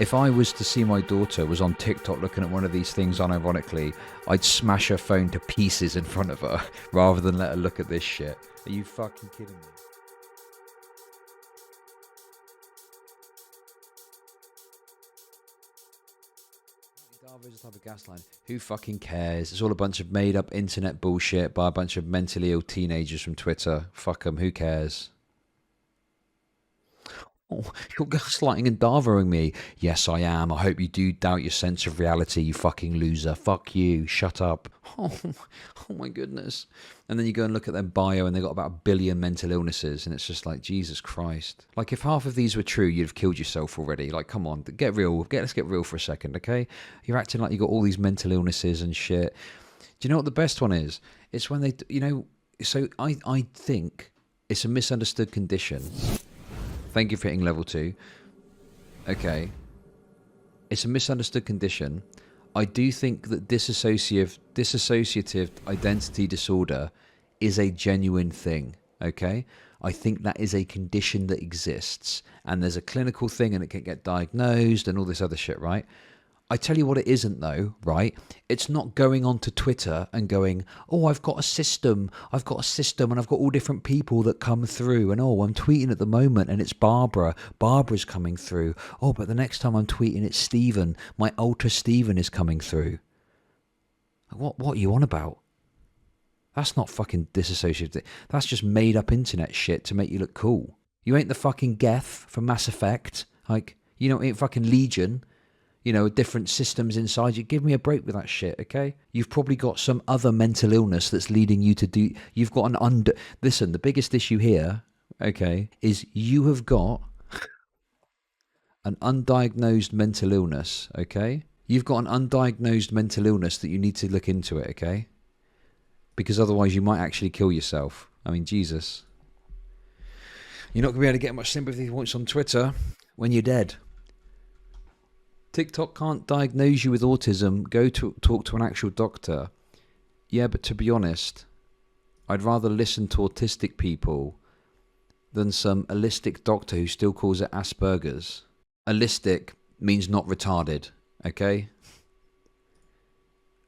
If I was to see my daughter was on TikTok looking at one of these things unironically, I'd smash her phone to pieces in front of her rather than let her look at this shit. Are you fucking kidding me? Darvo's a type of gaslighting. Who fucking cares? It's all a bunch of made up internet bullshit by a bunch of mentally ill teenagers from Twitter. Fuck them. Who cares? Oh, you're gaslighting and Darvoing me. Yes, I am. I hope you do doubt your sense of reality, you fucking loser. Fuck you. Shut up. Oh my goodness. And then you go and look at their bio and they've got about 1 billion mental illnesses. And it's just like, Jesus Christ. Like, if half of these were true, you'd have killed yourself already. Like, come on, get real. Let's get real for a second, okay? You're acting like you got all these mental illnesses and shit. Do you know what the best one is? It's when they, so I think it's a misunderstood condition. Thank you for hitting level 2. Okay. It's a misunderstood condition. I do think that dissociative identity disorder is a genuine thing. Okay? I think that is a condition that exists. And there's a clinical thing and it can get diagnosed and all this other shit, right? I tell you what it isn't though, right? It's not going onto Twitter and going, oh, I've got a system and I've got all different people that come through and oh, I'm tweeting at the moment and it's Barbara's coming through. Oh, but the next time I'm tweeting it's Stephen, my alter Stephen is coming through. What are you on about? That's not fucking disassociative. That's just made up internet shit to make you look cool. You ain't the fucking Geth from Mass Effect. Like, ain't fucking Legion. Different systems inside you. Give me a break with that shit, okay? You've probably got some other mental illness that's leading you to do... You've got Listen, the biggest issue here, okay, is you have got an undiagnosed mental illness, okay? You've got an undiagnosed mental illness that you need to look into it, okay? Because otherwise you might actually kill yourself. I mean, Jesus. You're not going to be able to get much sympathy points on Twitter when you're dead. TikTok can't diagnose you with autism. Go to talk to an actual doctor. Yeah, but to be honest, I'd rather listen to autistic people than some allistic doctor who still calls it Asperger's. Allistic means not retarded, okay?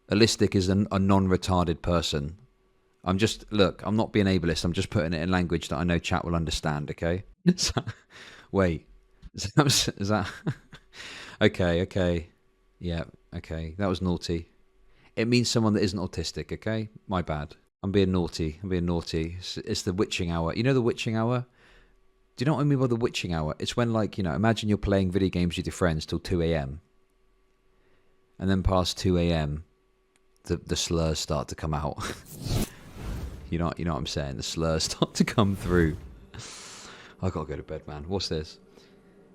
Allistic is a non-retarded person. I'm not being ableist. I'm just putting it in language that I know chat will understand, okay? Wait, is that Okay. Yeah, okay. That was naughty. It means someone that isn't autistic, okay? My bad. I'm being naughty. It's the witching hour. You know the witching hour? Do you know what I mean by the witching hour? It's when, imagine you're playing video games with your friends till 2 a.m. And then past 2 a.m., the slurs start to come out. you know what I'm saying? The slurs start to come through. I gotta go to bed, man. What's this?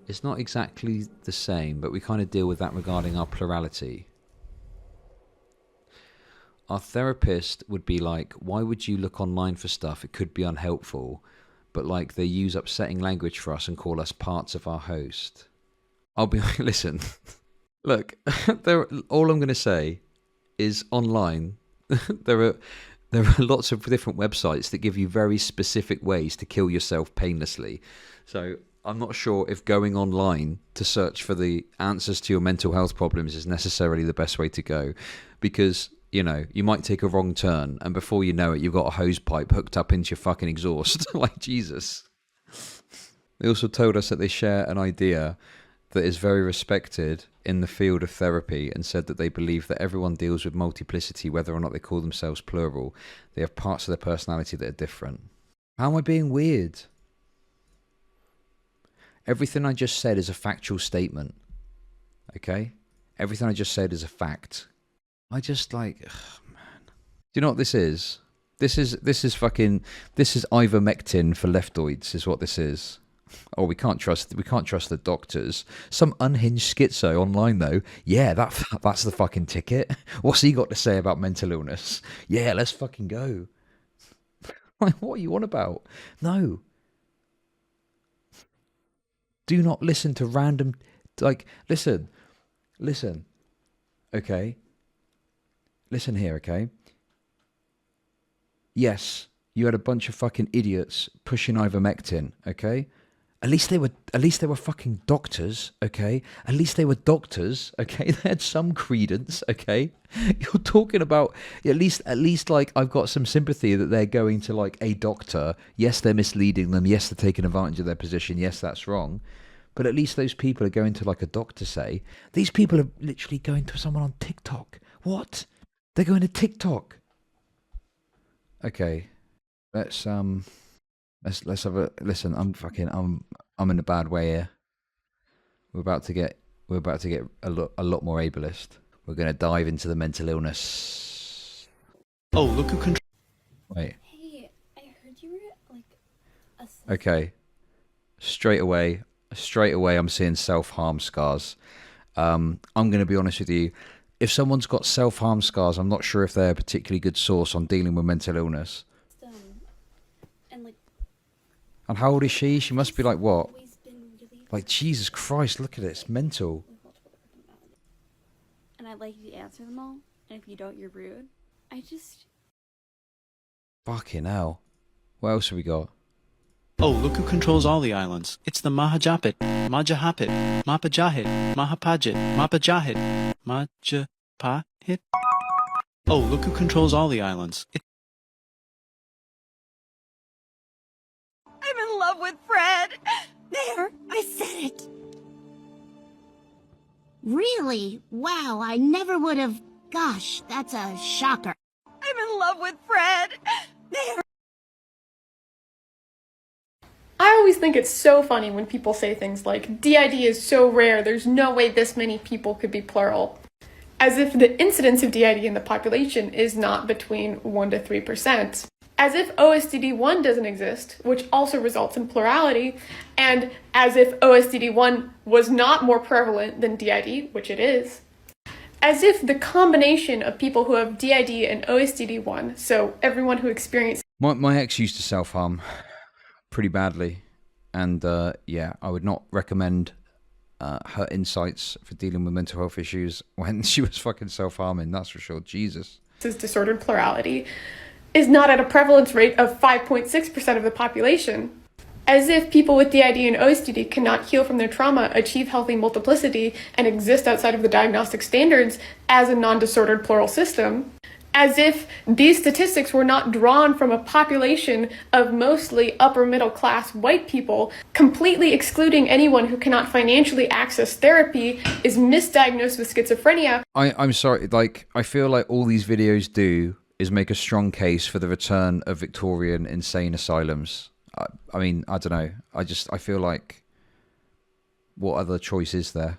It's not exactly the same, but we kind of deal with that regarding our plurality. Our therapist would be like, why would you look online for stuff? It could be unhelpful. But they use upsetting language for us and call us parts of our host. I'll be like, listen, look, all I'm going to say is online, there are lots of different websites that give you very specific ways to kill yourself painlessly. So I'm not sure if going online to search for the answers to your mental health problems is necessarily the best way to go, because, you might take a wrong turn and before you know it, you've got a hose pipe hooked up into your fucking exhaust. Like, Jesus. They also told us that they share an idea that is very respected in the field of therapy and said that they believe that everyone deals with multiplicity, whether or not they call themselves plural. They have parts of their personality that are different. How am I being weird? Everything I just said is a factual statement, okay? Everything I just said is a fact. I just man. Do you know what this is? This is ivermectin for leftoids is what this is. Oh, we can't trust the doctors. Some unhinged schizo online though. Yeah, that's the fucking ticket. What's he got to say about mental illness? Yeah, let's fucking go. What are you on about? No. Do not listen to random, listen, okay? Listen here, okay? Yes, you had a bunch of fucking idiots pushing ivermectin, okay? At least they were fucking doctors, okay? At least they were doctors, okay? They had some credence, okay? You're talking about at least like I've got some sympathy that they're going to like a doctor. Yes, they're misleading them. Yes, they're taking advantage of their position. Yes, that's wrong. But at least those people are going to like a doctor, say. These people are literally going to someone on TikTok. What? They're going to TikTok. Okay. Let's have a listen. I'm in a bad way here. We're about to get a lot more ableist. We're going to dive into the mental illness. Oh, look who controls. Wait. Hey, I heard you were like a. Okay. Straight away, I'm seeing self-harm scars. I'm going to be honest with you. If someone's got self-harm scars, I'm not sure if they're a particularly good source on dealing with mental illness. And like. And how old is she? She must be like what? Always been really. Like Jesus Christ! Look at it. It's mental. And I'd like you to answer them all. And if you don't, you're rude. I just. Fucking hell. What else have we got? Oh, look who controls all the islands. It's the Mahajapit, Majahapit, Mapajahit, Mahapajit, Mapajahit, Majapahit. Oh, look who controls all the islands. I'm in love with Fred. There, I said it. Really? Wow, I never would have. Gosh, that's a shocker. I'm in love with Fred. There. I always think it's so funny when people say things like, DID is so rare, there's no way this many people could be plural. As if the incidence of DID in the population is not between 1 to 3%. As if OSDD1 doesn't exist, which also results in plurality, and as if OSDD1 was not more prevalent than DID, which it is. As if the combination of people who have DID and OSDD1, so everyone who experienced... My ex used to self-harm pretty badly, and yeah, I would not recommend her insights for dealing with mental health issues when she was fucking self-harming, that's for sure. Jesus. This disordered plurality is not at a prevalence rate of 5.6% of the population. As if people with DID and OSDD cannot heal from their trauma, achieve healthy multiplicity, and exist outside of the diagnostic standards as a non-disordered plural system. As if these statistics were not drawn from a population of mostly upper middle class white people, completely excluding anyone who cannot financially access therapy, is misdiagnosed with schizophrenia. I'm sorry, like, I feel like all these videos do is make a strong case for the return of Victorian insane asylums. I mean, I don't know. I feel like, what other choice is there?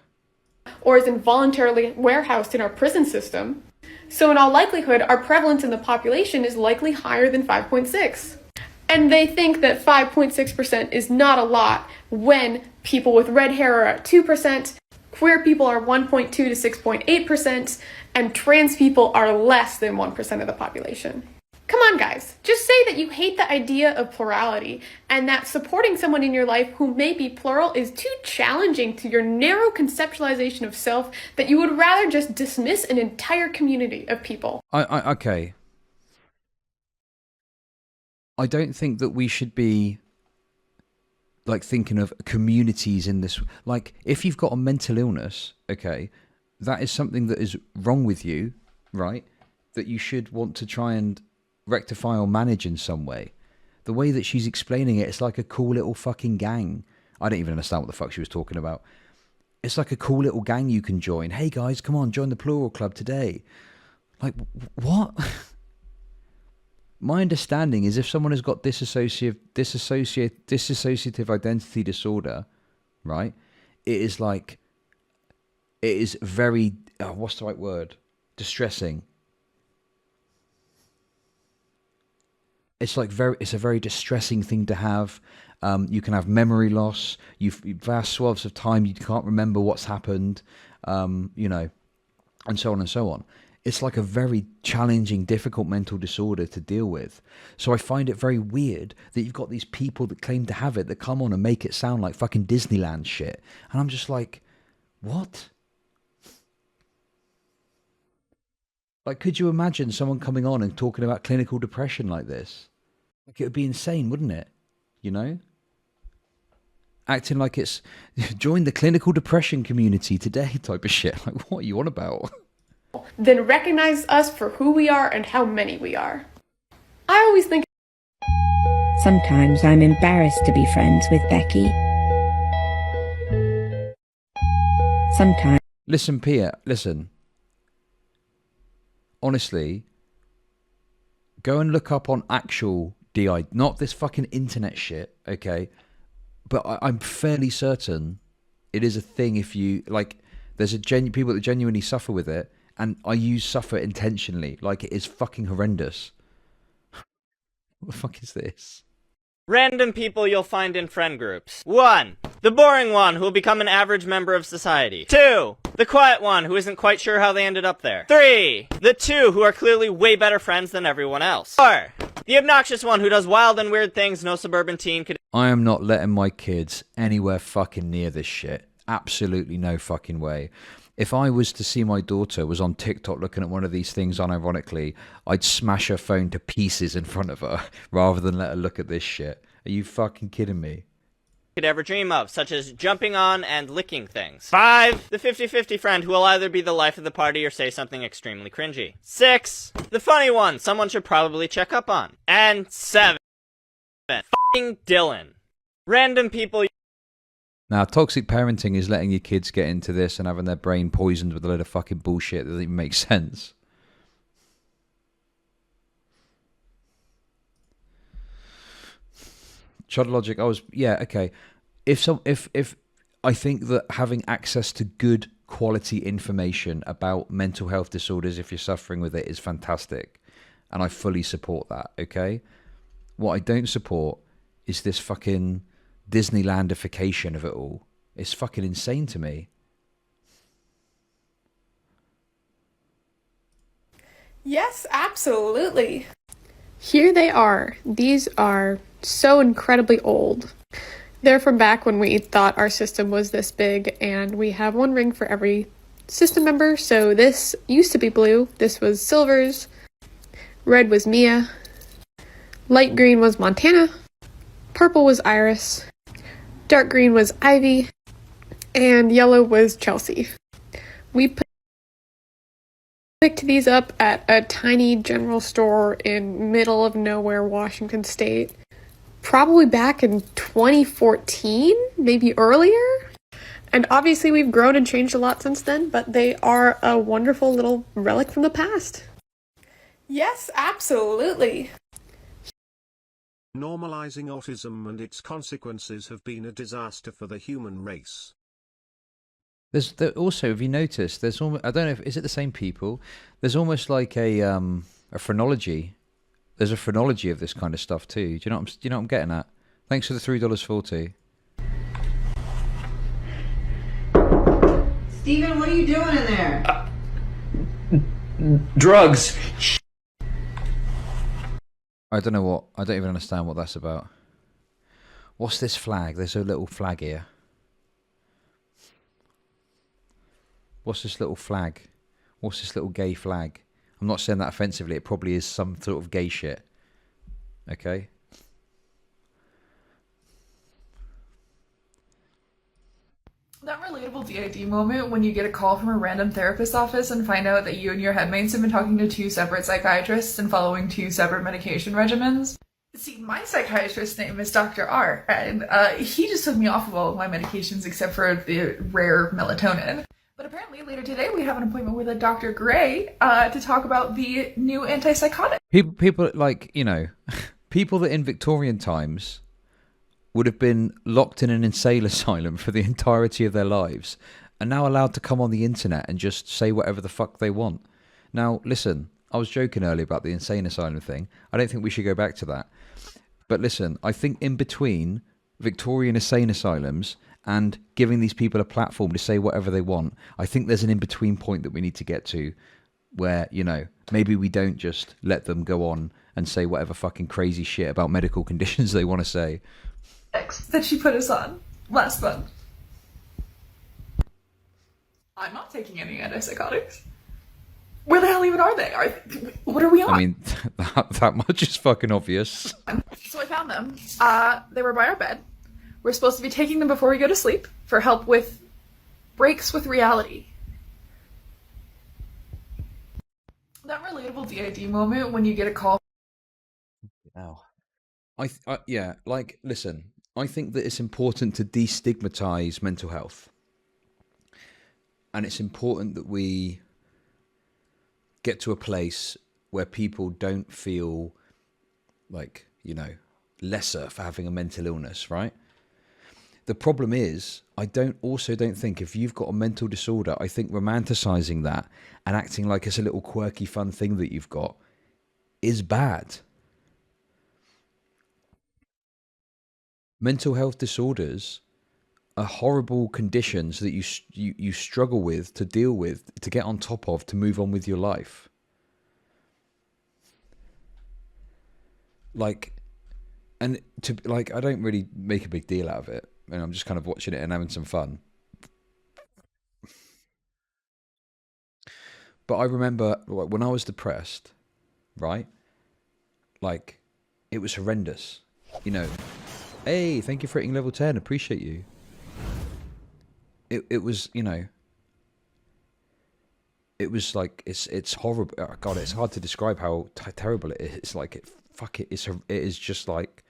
Or is involuntarily warehoused in our prison system. So in all likelihood, our prevalence in the population is likely higher than 5.6. And they think that 5.6% is not a lot when people with red hair are at 2%, queer people are 1.2 to 6.8%, and trans people are less than 1% of the population. Come on, guys. Just say that you hate the idea of plurality and that supporting someone in your life who may be plural is too challenging to your narrow conceptualization of self that you would rather just dismiss an entire community of people. Okay. I don't think that we should be like thinking of communities in this. Like, if you've got a mental illness, okay, that is something that is wrong with you, right? That you should want to try and rectify or manage in some way. The way that she's explaining it, it's like a cool little fucking gang. I don't even understand what the fuck she was talking about. It's like a cool little gang you can join. Hey guys, come on, join the plural club today. Like, what? My understanding is if someone has got dissociative identity disorder, right? It is very, what's the right word? Distressing. It's a very distressing thing to have. You can have memory loss. Vast swaths of time you can't remember what's happened, you know, and so on and so on. It's like a very challenging, difficult mental disorder to deal with. So I find it very weird that you've got these people that claim to have it that come on and make it sound like fucking Disneyland shit. And I'm just like, what? Like, could you imagine someone coming on and talking about clinical depression like this? Like, it would be insane, wouldn't it? You know? acting like it's join the clinical depression community today type of shit. Like, what are you on about? Then recognize us for who we are and how many we are. I always think Sometimes I'm embarrassed to be friends with Becky. Sometimes. Listen, Pia, listen. Honestly, go and look up on actual DI, not this fucking internet shit, okay? But I'm fairly certain it is a thing if you, like, there's people that genuinely suffer with it, and I use suffer intentionally, like it is fucking horrendous. What the fuck is this? Random people you'll find in friend groups. 1. The boring one who will become an average member of society. 2. The quiet one who isn't quite sure how they ended up there. 3. The 2 who are clearly way better friends than everyone else. 4. The obnoxious one who does wild and weird things no suburban teen could. I am not letting my kids anywhere fucking near this shit. Absolutely no fucking way. If I was to see my daughter was on TikTok looking at one of these things unironically, I'd smash her phone to pieces in front of her rather than let her look at this shit. Are you fucking kidding me? Could ever dream of, such as jumping on and licking things. 5. The 50-50 friend who will either be the life of the party or say something extremely cringy. 6. The funny one someone should probably check up on. And 7. F***ing Dylan. Random people. Now, toxic parenting is letting your kids get into this and having their brain poisoned with a load of fucking bullshit that doesn't even make sense. Chud logic. Okay. If I think that having access to good quality information about mental health disorders, if you're suffering with it, is fantastic, and I fully support that. Okay. What I don't support is this fucking Disneylandification of it all. It's fucking insane to me. yes, absolutely. Here they are. These are so incredibly old. They're from back when we thought our system was this big, and we have one ring for every system member. So this used to be blue. This was Silver's. Red was Mia. Light green was Montana. Purple was Iris. Dark green was Ivy. And yellow was Chelsea. We picked these up at a tiny general store in middle of nowhere, Washington State. Probably back in 2014, maybe earlier. And obviously we've grown and changed a lot since then, but they are a wonderful little relic from the past. Yes, absolutely. Normalizing autism and its consequences have been a disaster for the human race. Also, have you noticed, there's almost, I don't know, is it the same people? There's almost like a phrenology. There's a phrenology of this kind of stuff too. Do you know what I'm getting at? Thanks for the $3.40. Steven, what are you doing in there? Drugs. I don't even understand what that's about. What's this flag? There's a little flag here. What's this little flag? What's this little gay flag? I'm not saying that offensively. It probably is some sort of gay shit. Okay? That relatable DID moment when you get a call from a random therapist's office and find out that you and your headmates have been talking to 2 separate psychiatrists and following 2 separate medication regimens. See, my psychiatrist's name is Dr. R, and he just took me off of all of my medications except for the rare melatonin. But apparently later today we have an appointment with a Dr. Gray to talk about the new antipsychotic. People like, you know, people that in Victorian times would have been locked in an insane asylum for the entirety of their lives are now allowed to come on the internet and just say whatever the fuck they want. Now, listen, I was joking earlier about the insane asylum thing. I don't think we should go back to that. But listen, I think in between Victorian insane asylums and giving these people a platform to say whatever they want, I think there's an in-between point that we need to get to where, you know, maybe we don't just let them go on and say whatever fucking crazy shit about medical conditions they want to say. That she put us on last month. I'm not taking any antipsychotics. Where the hell even are they? What are we on? I mean, that much is fucking obvious. So I found them. They were by our bed. We're supposed to be taking them before we go to sleep for help with breaks with reality. That relatable DID moment when you get a call. Wow. Yeah, like, listen, I think that it's important to destigmatize mental health. And it's important that we get to a place where people don't feel like, you know, lesser for having a mental illness, right? The problem is, I don't think if you've got a mental disorder, I think romanticizing that and acting like it's a little quirky, fun thing that you've got is bad. Mental health disorders are horrible conditions that you struggle with, to deal with, to get on top of, to move on with your life. Like, and to like, I don't really make a big deal out of it, and I'm just kind of watching it and having some fun. But I remember, like, when I was depressed, right? Like, it was horrendous. You know, hey, thank you for hitting level 10. Appreciate you. It was, you know, it was like, it's horrible. Oh, God, it's hard to describe how terrible it is. It's like, it is just like,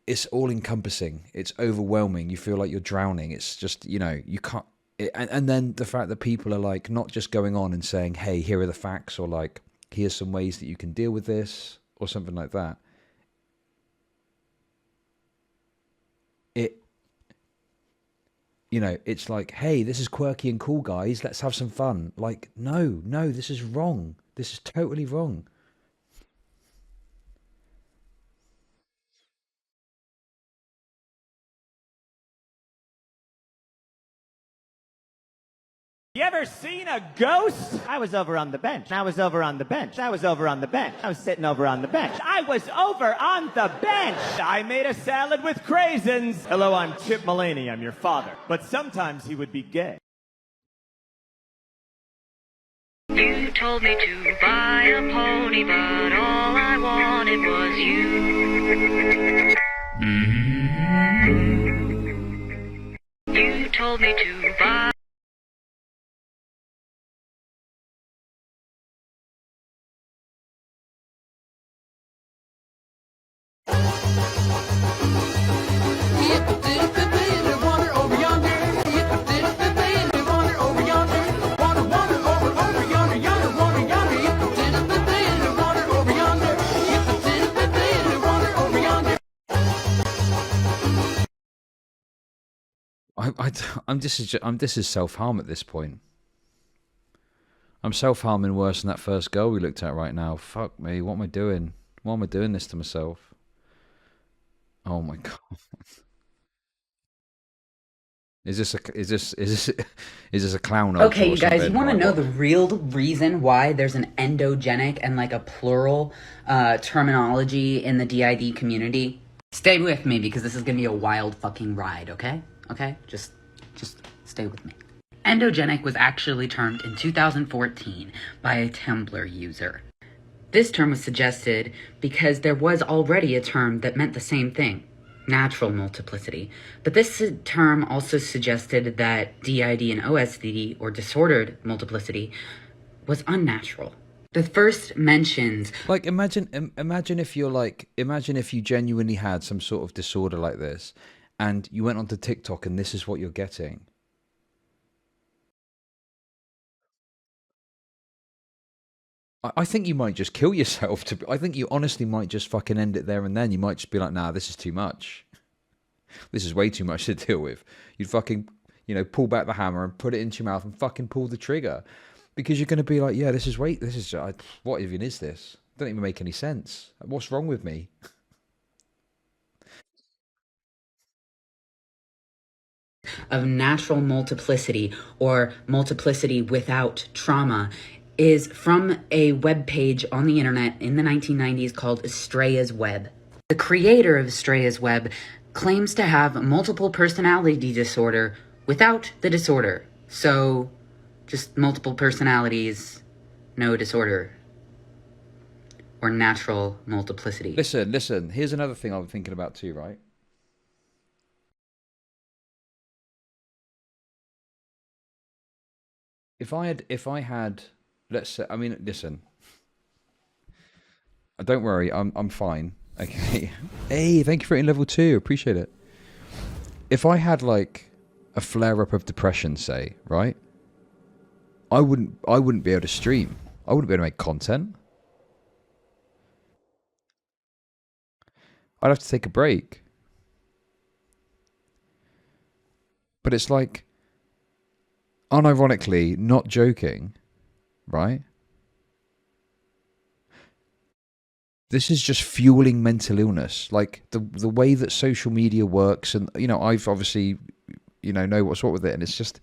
it's all encompassing. It's overwhelming. You feel like you're drowning. It's just, you know, you can't. And then the fact that people are like not just going on and saying, hey, here are the facts, or like, here's some ways that you can deal with this, or something like that. You know, it's like, hey, this is quirky and cool, guys. Let's have some fun. Like, no, this is wrong. This is totally wrong. You ever seen a ghost? I was over on the bench. I was over on the bench. I was over on the bench. I was sitting over on the bench. I was over on the bench. I made a salad with craisins. Hello, I'm Chip Mulaney. I'm your father. But sometimes he would be gay. You told me to buy a pony, but all I wanted was you. You told me to buy. This is self-harm at this point. I'm self-harming worse than that first girl we looked at right now. Fuck me, what am I doing? Why am I doing this to myself? Oh my God. Is this a clown? Okay, you guys, you want to know the real reason why there's an endogenic and like a plural terminology in the DID community? Stay with me because this is gonna be a wild fucking ride, okay? Okay? Just stay with me. Endogenic was actually termed in 2014 by a Tumblr user. This term was suggested because there was already a term that meant the same thing, natural multiplicity. But this term also suggested that DID and OSD, or disordered multiplicity, was unnatural. The first mentions... Like, imagine if you genuinely had some sort of disorder like this, and you went onto TikTok and this is what you're getting. I think you might just kill yourself. I think you honestly might just fucking end it there and then. You might just be like, nah, this is too much. This is way too much to deal with. You'd fucking, you know, pull back the hammer and put it into your mouth and fucking pull the trigger. Because you're going to be like, yeah, what even is this? It doesn't even make any sense. What's wrong with me? Of natural multiplicity, or multiplicity without trauma, is from a web page on the internet in the 1990s called Estrella's Web. The creator of Estrella's Web claims to have multiple personality disorder without the disorder. So, just multiple personalities, no disorder. Or natural multiplicity. Listen, here's another thing I'm thinking about too, right? if I had, let's say, I mean, listen, don't worry, I'm fine. Okay. Hey, thank you for hitting level 2. Appreciate it. If I had like a flare up of depression, say, right? I wouldn't be able to stream. I wouldn't be able to make content. I'd have to take a break. But it's like, unironically, not joking, right? This is just fueling mental illness. Like the way that social media works, and I've obviously know what's what with it, and it's just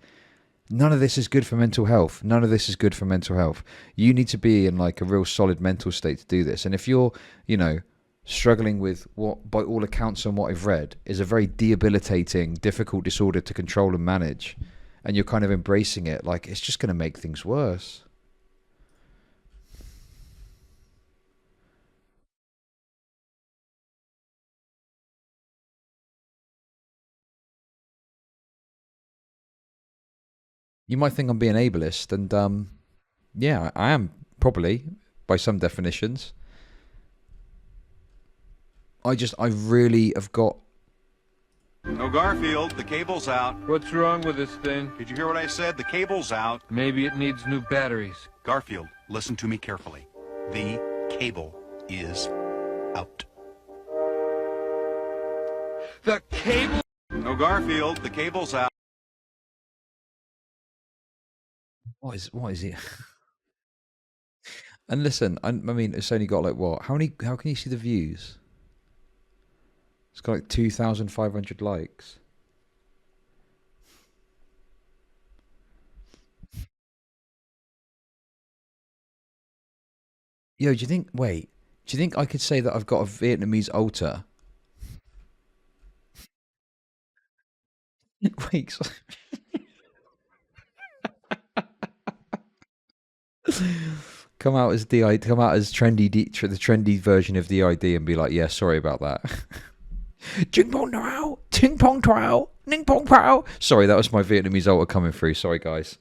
none of this is good for mental health. None of this is good for mental health. You need to be in like a real solid mental state to do this. And if you're, struggling with what, by all accounts and what I've read, is a very debilitating, difficult disorder to control and manage, and you're kind of embracing it, like it's just going to make things worse. You might think I'm being ableist, and yeah, I am probably by some definitions. I really have got. No, Garfield, the cable's out. What's wrong with this thing? Did you hear what I said? The cable's out. Maybe it needs new batteries. Garfield, listen to me carefully. The cable is out. The cable? No, Garfield, the cable's out. What is it? And listen, I mean, it's only got like what? How can you see the views? It's got like 2,500 likes. Yo, do you think I could say that I've got a Vietnamese altar? Wait, come out as come out as the trendy version of the ID and be like, yeah, sorry about that. Jing pong trow, ting pong trow, ning pong pow. Sorry, that was my Vietnamese altar coming through. Sorry, guys.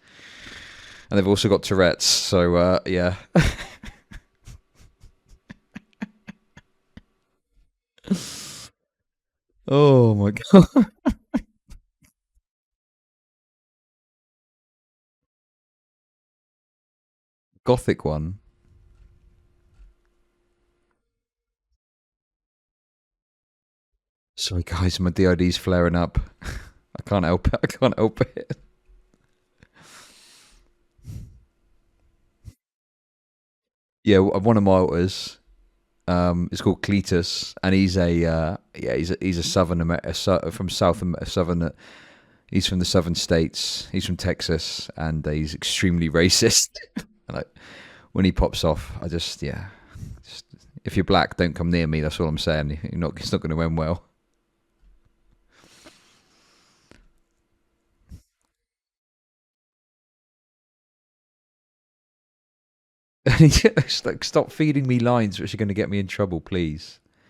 And they've also got Tourette's, so yeah. Oh my god. Gothic one. Sorry, guys, my DID's flaring up. I can't help it. I can't help it. Yeah, one of my alters is called Cletus, and he's a Southern from Southern. He's from the Southern states. He's from Texas, and he's extremely racist. And when he pops off, just if you're black, don't come near me. That's all I'm saying. It's not going to end well. Like, stop feeding me lines which are going to get me in trouble, please.